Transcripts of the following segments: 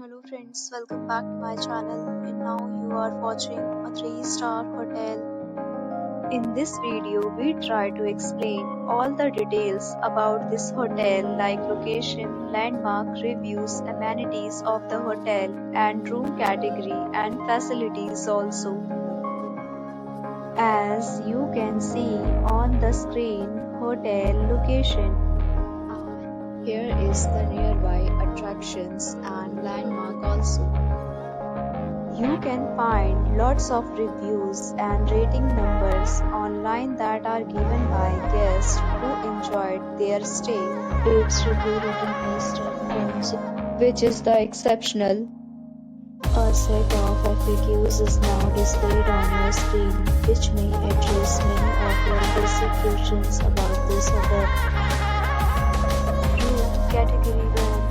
Hello friends, welcome back to my channel and now you are watching a 3-star hotel. In this video, we try to explain all the details about this hotel like location, landmark, reviews, amenities of the hotel and room category and facilities also. As you can see on the screen, hotel location. Here is the nearby attractions and landmark also. You can find lots of reviews and rating numbers online that are given by guests who enjoyed their stay. Its review rating is 10, which is the exceptional. A set of FAQs is now displayed on your screen, which may address many of your basic questions about this hotel. Category room.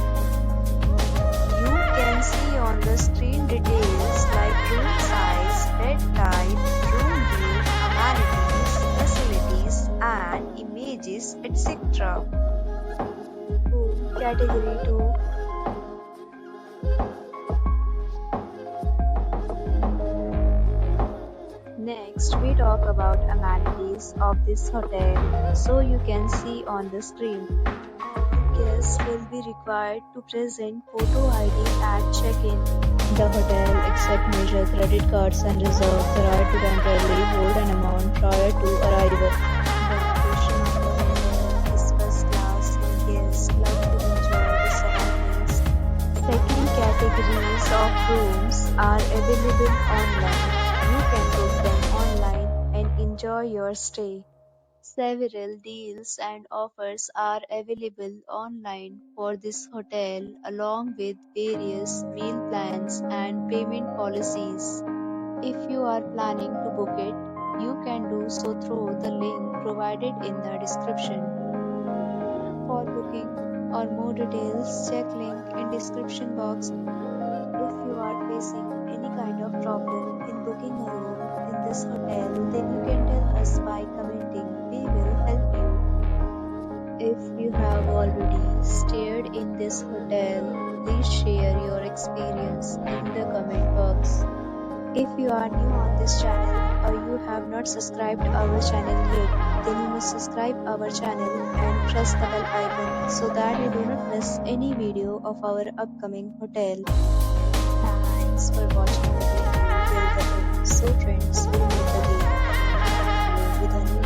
You can see on the screen details like room size, bed type, room view, amenities, facilities and images, etc. Category 2. Next, we talk about amenities of this hotel, so you can see on the screen. Guests will be required to present photo ID at check-in. The hotel accepts major credit cards and reserves the right to temporarily hold an amount prior to arrival. The location of the hotel is first class and guests love to enjoy the surroundings. Second categories of rooms are available online. You can book them online and enjoy your stay. Several deals and offers are available online for this hotel along with various meal plans and payment policies. If you are planning to book it, you can do so through the link provided in the description. For booking or more details, check link in description box. If you are facing any kind of problem in booking a room in this hotel, then you can tell us by commenting. We will help you. If you have already stayed in this hotel, please share your experience in the comment box. If you are new on this channel or you have not subscribed our channel yet, then you must subscribe our channel and press the bell icon so that you do not miss any video of our upcoming hotel. Thanks for watching the video till the end. So friends, we will meet again with a new